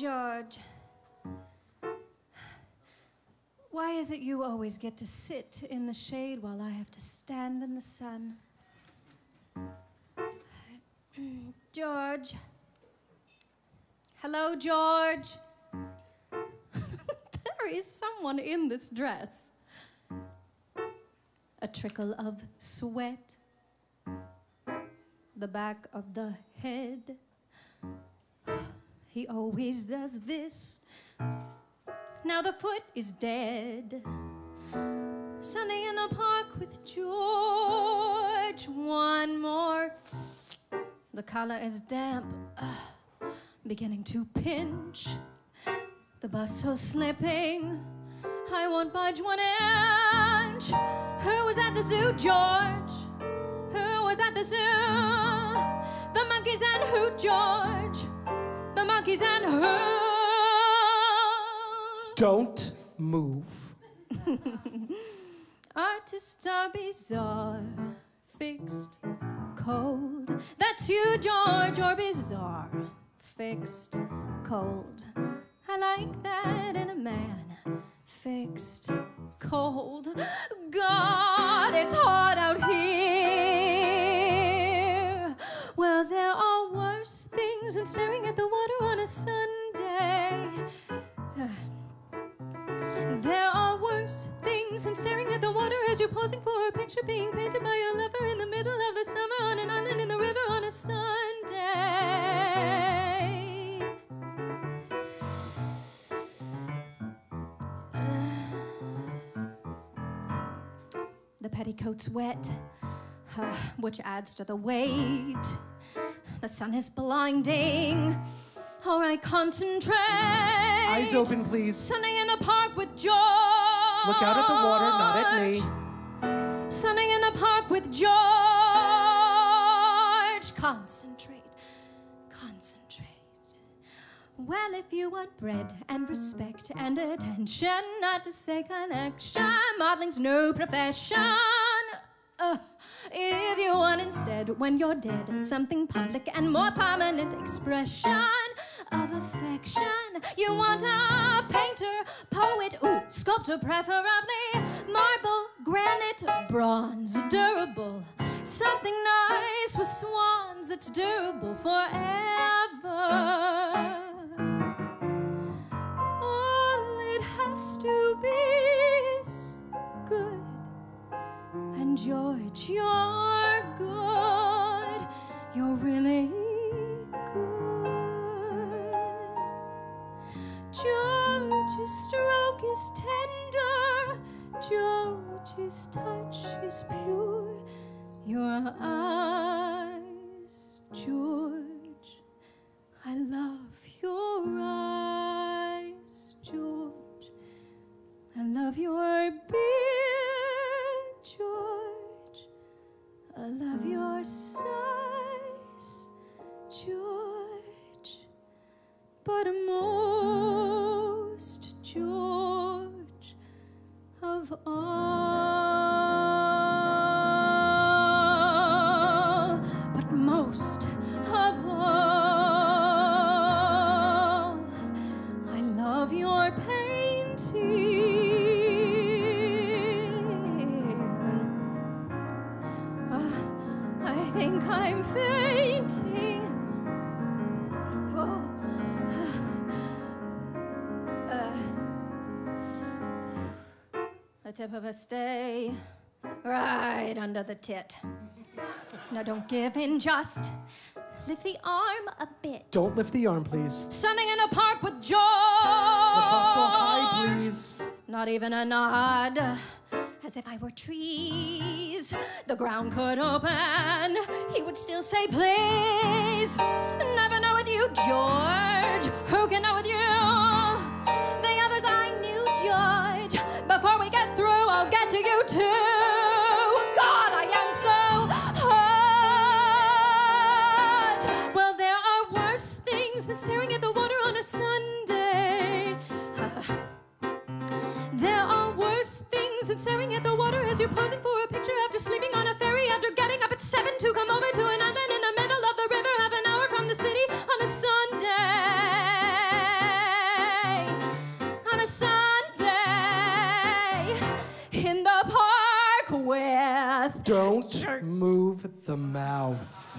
George, why is it you always get to sit in the shade while I have to stand in the sun? George. Hello, George. There is someone in this dress. A trickle of sweat. The back of the head. He always does this. Now the foot is dead. Sunday in the park with George. One more. The collar is damp, beginning to pinch. The bus so slipping, I won't budge 1 inch. Who was at the zoo, George? Who was at the zoo? The monkeys and who, George? The monkeys and who? Don't move. Artists are bizarre, fixed, cold. That's you, George, or bizarre, fixed, cold. I like that in a man, fixed, cold. God, it's hot out here. Well, there are worse things than staring at the water on a Sunday. There are worse things than staring at the water as you're posing for a picture being painted by your lover in the middle of the summer on an island in the river on a Sunday. The petticoat's wet, which adds to the weight. The sun is blinding. All right, concentrate. Eyes open, please. Sunning in the park with George. Look out at the water, not at me. Sunning in the park with George. Concentrate, concentrate. Well, if you want bread and respect and attention, not to say connection, modeling's no profession. If you want instead, when you're dead, something public and more permanent expression of affection. You want a painter, poet, sculptor, preferably marble, granite, bronze, durable. Something nice with swans that's durable forever. All it has to be is good. And George, you're good. You're really good. George's stroke is tender. George's touch is pure. Your eyes, George. I love your eyes, George. I love your beard, George. I love your size, George. But most, George, of all, but most of all, I love your painting. I think I'm fainting. Oh. The tip of a stay right under the tit. Now don't give in, just lift the arm a bit. Don't lift the arm, please. Sunning in a park with George. The bus so high, please. Not even a nod, as if I were trees. The ground could open, he would still say please. Never know with you, George. Who can know with you? The others I knew, George. Before we get through, I'll get to you too. God, I am so hot. Well, there are worse things than staring at the water on a Sunday. There are worse things than staring at the water as you're posing for a picture after sleeping on a ferry, after getting up at 7 to come over to an island in the middle of the river, half an hour from the city on a Sunday. Don't move the mouth.